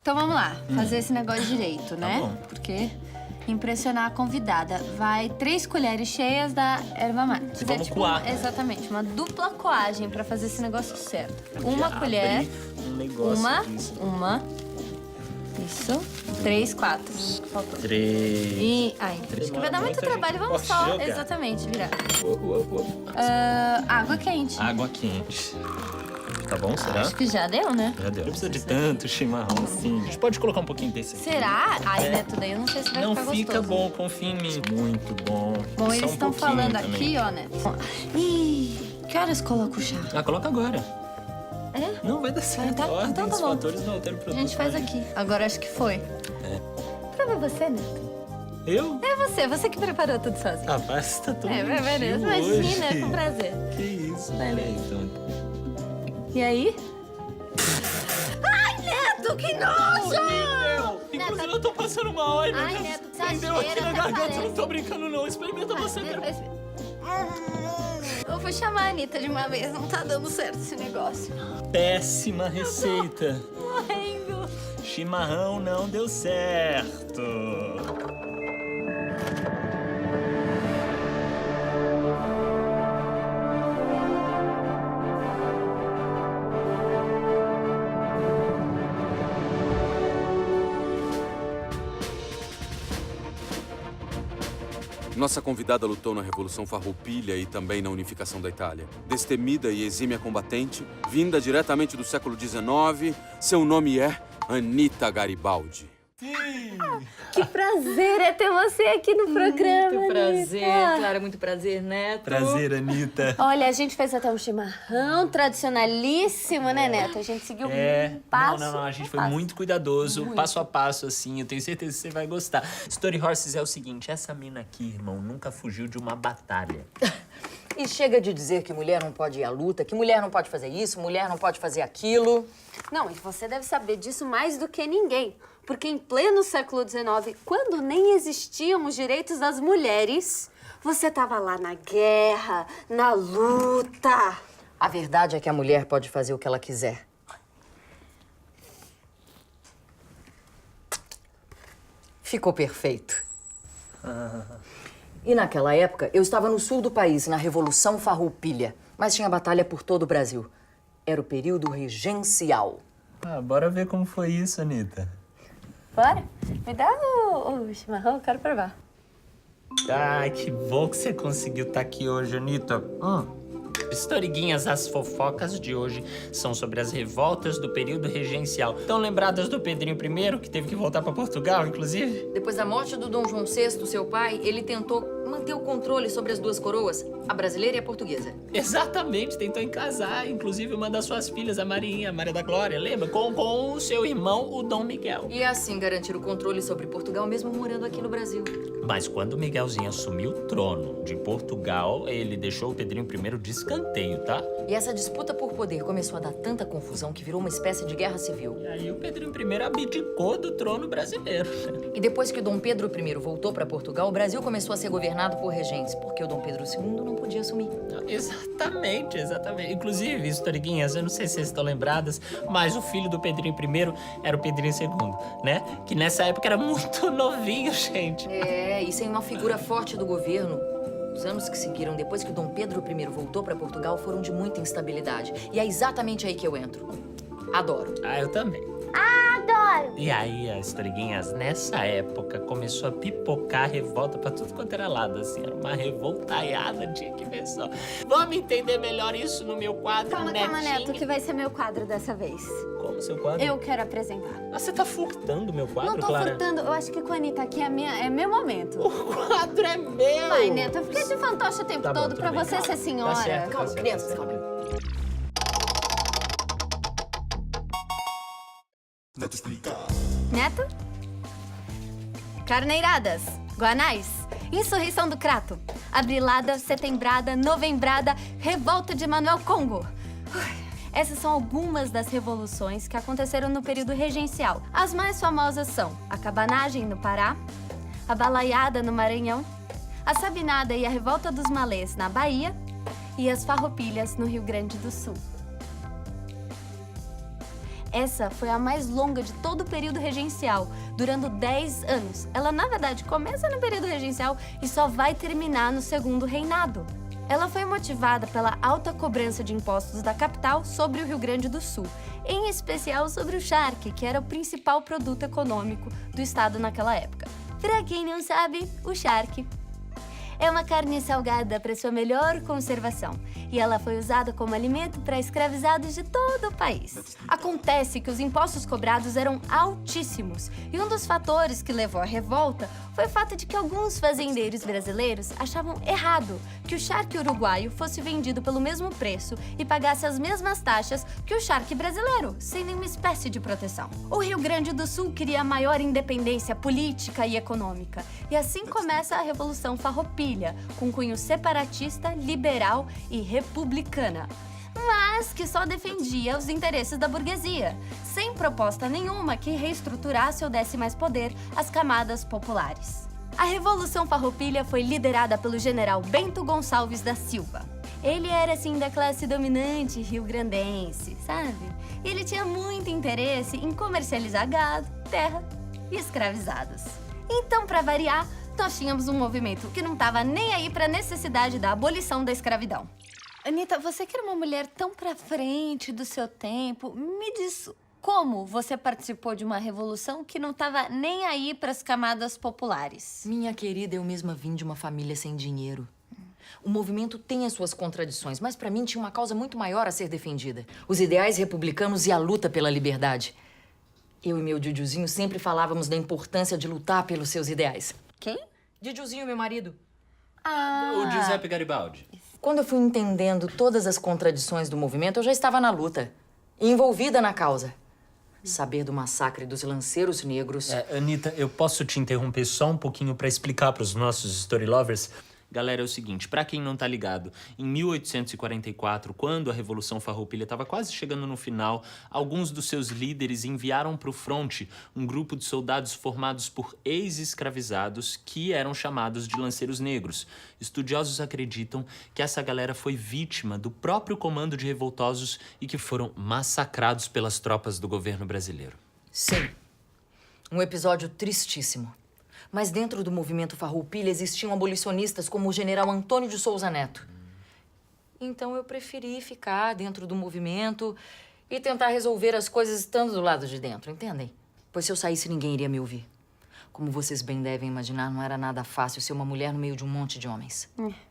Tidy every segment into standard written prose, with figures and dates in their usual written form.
Então vamos lá, fazer esse negócio direito, né? bom. Porque impressionar a convidada. Vai 3 colheres cheias da erva mate. Vamos coar. Exatamente, uma dupla coagem pra fazer esse negócio certo. Uma Já colher, abri um negócio disso. Isso, 3, 4. Faltou. 3. E aí, acho que vai dar muito trabalho, vamos só, exatamente, virar. Água quente. Água quente. Tá bom, será? Acho que já deu, né? Já deu. Não precisa de tanto chimarrão assim. A gente pode colocar um pouquinho desse aqui. Será? Ai, Neto, daí eu não sei se vai Não ficar fica gostoso. bom, confia em mim. Muito bom. Bom, Só eles um estão pouquinho falando também. aqui, ó, Neto. Ih, que horas coloca o chá? Ah, coloca agora. É? Não, vai dar certo. Tá? A ordem Então tá dos bom. fatores não altera o A produto. gente faz aqui. Agora acho que foi. Prova você, Neto. Eu? É você que preparou tudo sozinho. Ah, mas tá tudo É, mentira imagina, hoje. é com prazer. Que isso, olha aí, então. E aí? Ai, Neto, que nojo! Horrível! Inclusive, eu tô passando mal, ai, meu Ai, Deus. Neto, Prendeu aqui na até garganta, parece. eu não tô brincando, não. Experimenta você, Ai, cara. Neto, eu vou chamar a Anitta de uma vez, não tá dando certo esse negócio. Péssima receita. Morrendo. Chimarrão não deu certo. Nossa convidada lutou na Revolução Farroupilha e também na unificação da Itália. Destemida e exímia combatente, vinda diretamente do século XIX, seu nome é Anita Garibaldi. Que prazer é ter você aqui no programa, Muito prazer, Anitta. Clara, muito prazer, Neto. Prazer, Anitta. Olha, a gente fez até um chimarrão tradicionalíssimo, né, Neto? A gente seguiu passo não, a gente a foi passo. muito cuidadoso, passo a passo, assim. Eu tenho certeza que você vai gostar. Story Horses é o seguinte, essa mina aqui, irmão, nunca fugiu de uma batalha. E chega de dizer que mulher não pode ir à luta, que mulher não pode fazer isso, mulher não pode fazer aquilo. Não, e você deve saber disso mais do que ninguém. Porque em pleno século XIX, quando nem existiam os direitos das mulheres, você tava lá na guerra, na luta. A verdade é que a mulher pode fazer o que ela quiser. Ficou perfeito. E naquela época, eu estava no sul do país, na Revolução Farroupilha. Mas tinha batalha por todo o Brasil. Era o período regencial. Ah, bora ver como foi isso, Anitta. Bora? Me dá o chimarrão, eu quero provar. Ai, que bom que você conseguiu estar aqui hoje, Anitta. Historiguinhas, as fofocas de hoje são sobre as revoltas do período regencial. Estão lembradas do Pedrinho I, que teve que voltar para Portugal, inclusive? Depois da morte do Dom João VI, seu pai, ele tentou manter o controle sobre as duas coroas, a brasileira e a portuguesa. Exatamente, tentou encasar, inclusive uma das suas filhas, a Marinha, a Maria da Glória, lembra? Com o seu irmão, o Dom Miguel. E assim garantir o controle sobre Portugal, mesmo morando aqui no Brasil. Mas quando o Miguelzinho assumiu o trono de Portugal, ele deixou o Pedrinho I de escanteio, tá? E essa disputa por poder começou a dar tanta confusão que virou uma espécie de guerra civil. E aí o Pedrinho I abdicou do trono brasileiro. E depois que Dom Pedro I voltou para Portugal, o Brasil começou a ser governado por regentes, porque o Dom Pedro II não podia assumir. Exatamente, exatamente. Inclusive, historiguinhas, eu não sei se vocês estão lembradas, mas o filho do Pedrinho I era o Pedrinho II, né? Que nessa época era muito novinho, gente. E sem uma figura forte do governo. Os anos que seguiram depois que Dom Pedro I voltou para Portugal foram de muita instabilidade. E é exatamente aí que eu entro. Adoro. Ah, eu também. Adoro! E aí, as historiguinhas, nessa época, começou a pipocar revolta pra tudo quanto era lado, assim. Era uma revoltaiada, tinha que ver só. Vamos entender melhor isso no meu quadro, Calma, Netinho? Neto, que vai ser meu quadro dessa vez. Como seu quadro? Eu quero apresentar. Ah, você tá furtando meu quadro, Não tô Clara? furtando, eu acho que com a Anitta aqui é meu momento. O quadro é meu! Vai, Neto, eu fiquei de fantoche o tempo Tá bom, todo tudo pra bem, você calma. ser senhora. Tá certo, Calma, tá certo, crianças, tá certo. calma. Neto? Carneiradas, guanais, insurreição do Crato, abrilada, setembrada, novembrada, revolta de Manuel Congo. Essas são algumas das revoluções que aconteceram no período regencial. As mais famosas são a cabanagem no Pará, a balaiada no Maranhão, a sabinada e a revolta dos malês na Bahia e as farroupilhas no Rio Grande do Sul. Essa foi a mais longa de todo o período regencial, durando 10 anos. Ela, na verdade, começa no período regencial e só vai terminar no segundo reinado. Ela foi motivada pela alta cobrança de impostos da capital sobre o Rio Grande do Sul, em especial sobre o charque, que era o principal produto econômico do estado naquela época. Pra quem não sabe, o charque é uma carne salgada para sua melhor conservação e ela foi usada como alimento para escravizados de todo o país. Acontece que os impostos cobrados eram altíssimos e um dos fatores que levou à revolta foi o fato de que alguns fazendeiros brasileiros achavam errado que o charque uruguaio fosse vendido pelo mesmo preço e pagasse as mesmas taxas que o charque brasileiro, sem nenhuma espécie de proteção. O Rio Grande do Sul queria maior independência política e econômica, e assim começa a Revolução Farroupilha, com cunho separatista, liberal e republicana, mas que só defendia os interesses da burguesia, sem proposta nenhuma que reestruturasse ou desse mais poder às camadas populares. A Revolução Farroupilha foi liderada pelo general Bento Gonçalves da Silva. Ele era, assim, da classe dominante rio-grandense, sabe? E ele tinha muito interesse em comercializar gado, terra e escravizados. Então, para variar, nós tínhamos um movimento que não estava nem aí para a necessidade da abolição da escravidão. Anitta, você que era uma mulher tão pra frente do seu tempo, me diz como você participou de uma revolução que não estava nem aí para as camadas populares? Minha querida, eu mesma vim de uma família sem dinheiro. O movimento tem as suas contradições, mas pra mim tinha uma causa muito maior a ser defendida. Os ideais republicanos e a luta pela liberdade. Eu e meu Didiuzinho sempre falávamos da importância de lutar pelos seus ideais. Quem? Didiuzinho, meu marido. O Giuseppe Garibaldi. Quando eu fui entendendo todas as contradições do movimento, eu já estava na luta, envolvida na causa. Saber do massacre dos lanceiros negros... Anitta, eu posso te interromper só um pouquinho pra explicar pros nossos story lovers? Galera, é o seguinte, pra quem não tá ligado, em 1844, quando a Revolução Farroupilha estava quase chegando no final, alguns dos seus líderes enviaram pro fronte um grupo de soldados formados por ex-escravizados que eram chamados de lanceiros negros. Estudiosos acreditam que essa galera foi vítima do próprio comando de revoltosos e que foram massacrados pelas tropas do governo brasileiro. Sim. Um episódio tristíssimo. Mas dentro do movimento Farroupilha existiam abolicionistas como o general Antônio de Souza Neto. Então eu preferi ficar dentro do movimento e tentar resolver as coisas estando do lado de dentro, entendem? Pois se eu saísse, ninguém iria me ouvir. Como vocês bem devem imaginar, não era nada fácil ser uma mulher no meio de um monte de homens.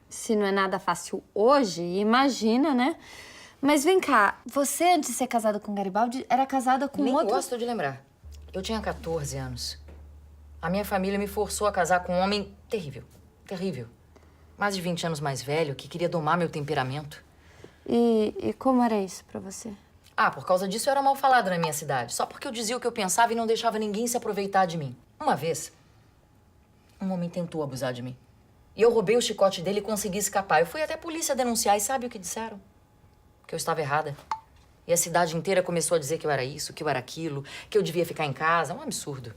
Se não é nada fácil hoje, imagina, né? Mas vem cá, você antes de ser casada com Garibaldi, era casada com Nem outro... gosto de lembrar. Eu tinha 14 anos. A minha família me forçou a casar com um homem terrível. Terrível. Mais de 20 anos mais velho, que queria domar meu temperamento. E como era isso pra você? Por causa disso eu era mal falada na minha cidade. Só porque eu dizia o que eu pensava e não deixava ninguém se aproveitar de mim. Uma vez, um homem tentou abusar de mim. E eu roubei o chicote dele e consegui escapar. Eu fui até a polícia denunciar e sabe o que disseram? Que eu estava errada. E a cidade inteira começou a dizer que eu era isso, que eu era aquilo, que eu devia ficar em casa. Um absurdo.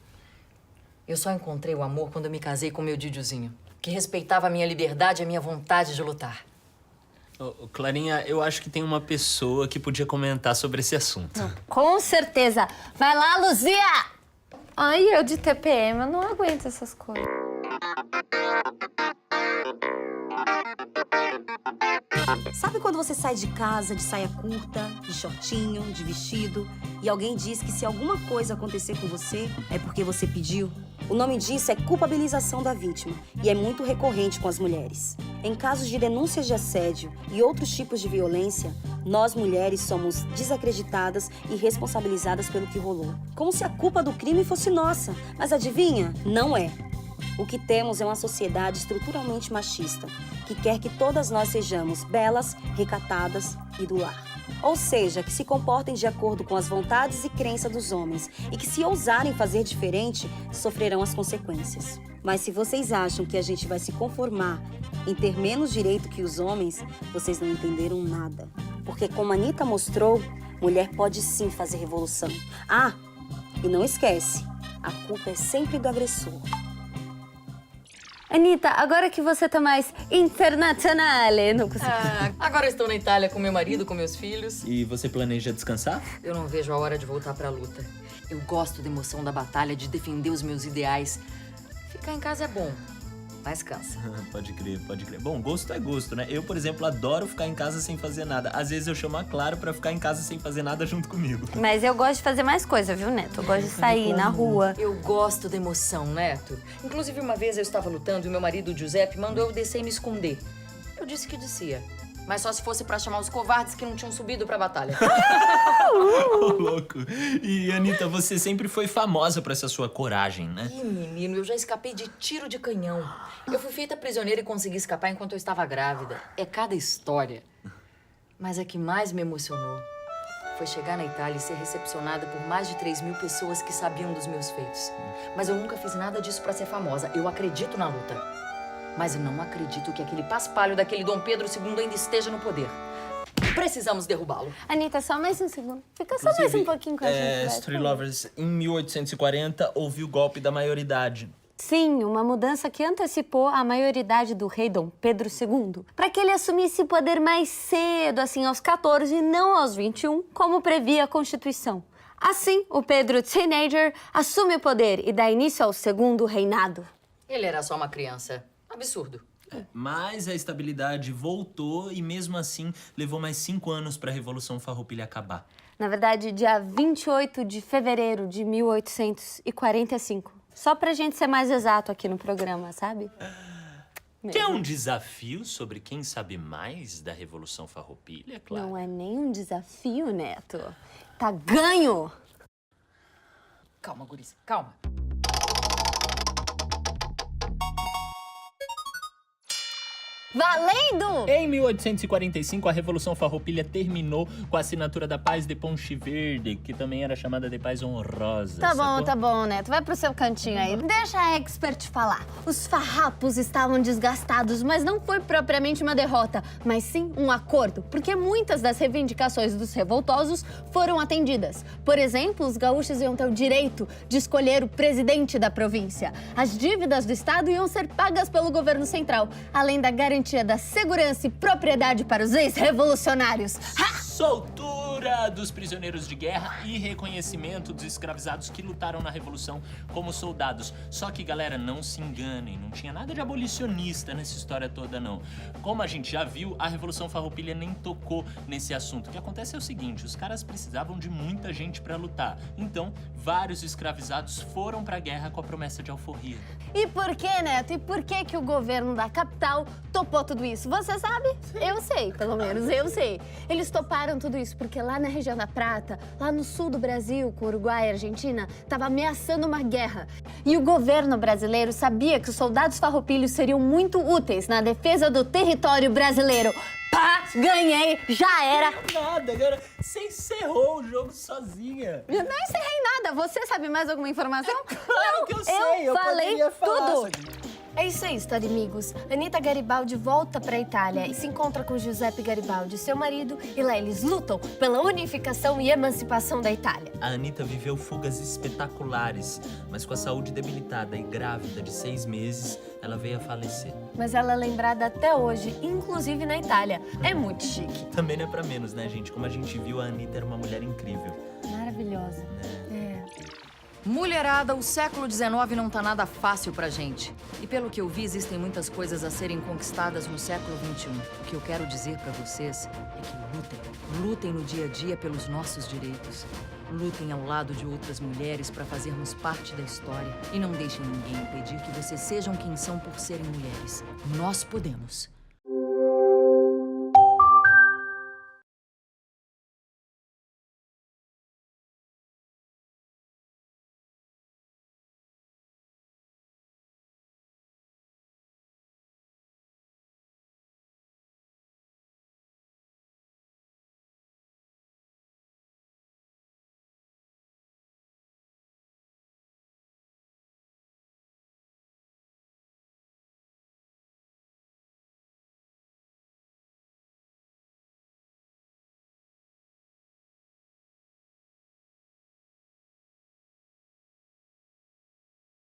Eu só encontrei o amor quando eu me casei com meu Didiuzinho, que respeitava a minha liberdade e a minha vontade de lutar. Clarinha, eu acho que tem uma pessoa que podia comentar sobre esse assunto. Com certeza! Vai lá, Luzia! Ai, eu de TPM, eu não aguento essas coisas. Sabe quando você sai de casa de saia curta, de shortinho, de vestido, e alguém diz que se alguma coisa acontecer com você, é porque você pediu? O nome disso é culpabilização da vítima e é muito recorrente com as mulheres. Em casos de denúncias de assédio e outros tipos de violência, nós mulheres somos desacreditadas e responsabilizadas pelo que rolou. Como se a culpa do crime fosse nossa. Mas adivinha? Não é. O que temos é uma sociedade estruturalmente machista, que quer que todas nós sejamos belas, recatadas e do lar. Ou seja, que se comportem de acordo com as vontades e crenças dos homens e que, se ousarem fazer diferente, sofrerão as consequências. Mas se vocês acham que a gente vai se conformar em ter menos direito que os homens, vocês não entenderam nada. Porque, como a Anitta mostrou, mulher pode sim fazer revolução. E não esquece, a culpa é sempre do agressor. Anitta, agora que você tá mais internazionale, não consigo. Agora eu estou na Itália com meu marido, com meus filhos. E você planeja descansar? Eu não vejo a hora de voltar pra luta. Eu gosto da emoção da batalha, de defender os meus ideais. Ficar em casa é bom, mas cansa. Pode crer, pode crer. Bom, gosto é gosto, né? Eu, por exemplo, adoro ficar em casa sem fazer nada. Às vezes eu chamo a Clara pra ficar em casa sem fazer nada junto comigo. Mas eu gosto de fazer mais coisa, viu, Neto? Eu gosto de sair na rua. Eu gosto da emoção, Neto. Inclusive, uma vez eu estava lutando e meu marido, Giuseppe, mandou eu descer e me esconder. Eu disse que descia, mas só se fosse pra chamar os covardes que não tinham subido pra batalha. Ô, louco. E, Anitta, você sempre foi famosa por essa sua coragem, né? Ih, menino, eu já escapei de tiro de canhão. Eu fui feita prisioneira e consegui escapar enquanto eu estava grávida. É cada história. Mas a que mais me emocionou foi chegar na Itália e ser recepcionada por mais de 3.000 pessoas que sabiam dos meus feitos. Mas eu nunca fiz nada disso pra ser famosa. Eu acredito na luta. Mas eu não acredito que aquele paspalho daquele Dom Pedro II ainda esteja no poder. Precisamos derrubá-lo. Anitta, só mais um segundo. Fica só mais um pouquinho com a gente. vai, Story por favor. Lovers, em 1840, houve o golpe da maioridade. Sim, uma mudança que antecipou a maioridade do rei Dom Pedro II, para que ele assumisse o poder mais cedo, assim, aos 14 e não aos 21, como previa a Constituição. Assim, o Pedro Teenager assume o poder e dá início ao segundo reinado. Ele era só uma criança. Absurdo. Mas a estabilidade voltou e, mesmo assim, levou mais 5 anos para a Revolução Farroupilha acabar. Na verdade, dia 28 de fevereiro de 1845. Só pra gente ser mais exato aqui no programa, sabe? Quer um desafio sobre quem sabe mais da Revolução Farroupilha, claro? Não é nem um desafio, Neto. Tá ganho! Calma, guris, calma. Valendo! Em 1845, a Revolução Farroupilha terminou com a assinatura da Paz de Ponte Verde, que também era chamada de Paz Honrosa. Tá bom, Neto. Vai pro seu cantinho aí. Deixa a expert falar. Os farrapos estavam desgastados, mas não foi propriamente uma derrota, mas sim um acordo, porque muitas das reivindicações dos revoltosos foram atendidas. Por exemplo, os gaúchos iam ter o direito de escolher o presidente da província. As dívidas do estado iam ser pagas pelo governo central, além da garantia da segurança e propriedade para os ex-revolucionários. Soltura dos prisioneiros de guerra e reconhecimento dos escravizados que lutaram na Revolução como soldados. Só que, galera, não se enganem, não tinha nada de abolicionista nessa história toda, não. Como a gente já viu, a Revolução Farroupilha nem tocou nesse assunto. O que acontece é o seguinte, os caras precisavam de muita gente pra lutar. Então, vários escravizados foram pra guerra com a promessa de alforria. E por que, Neto? E por que o governo da capital topou tudo isso? Você sabe? Eu sei, pelo menos eu sei. Eles toparam tudo isso porque lá na região da Prata, lá no sul do Brasil, com Uruguai e Argentina, estava ameaçando uma guerra. E o governo brasileiro sabia que os soldados farroupilhos seriam muito úteis na defesa do território brasileiro. Pá! Ganhei! Já era! Nada, agora você encerrou o jogo sozinha. Eu não encerrei nada. Você sabe mais alguma informação? Claro que eu sei, eu falei poderia falar tudo. isso aqui. É isso aí, Story amigos. Anitta Garibaldi volta pra Itália e se encontra com Giuseppe Garibaldi, seu marido, e lá eles lutam pela unificação e emancipação da Itália. A Anitta viveu fugas espetaculares, mas com a saúde debilitada e grávida de 6 meses, ela veio a falecer. Mas ela é lembrada até hoje, inclusive na Itália. É muito chique. Também não é pra menos, né, gente? Como a gente viu, a Anitta era uma mulher incrível. Maravilhosa. Mulherada, o século XIX não tá nada fácil pra gente. E pelo que eu vi, existem muitas coisas a serem conquistadas no século XXI. O que eu quero dizer pra vocês é que lutem. Lutem no dia a dia pelos nossos direitos. Lutem ao lado de outras mulheres pra fazermos parte da história. E não deixem ninguém impedir que vocês sejam quem são por serem mulheres. Nós podemos.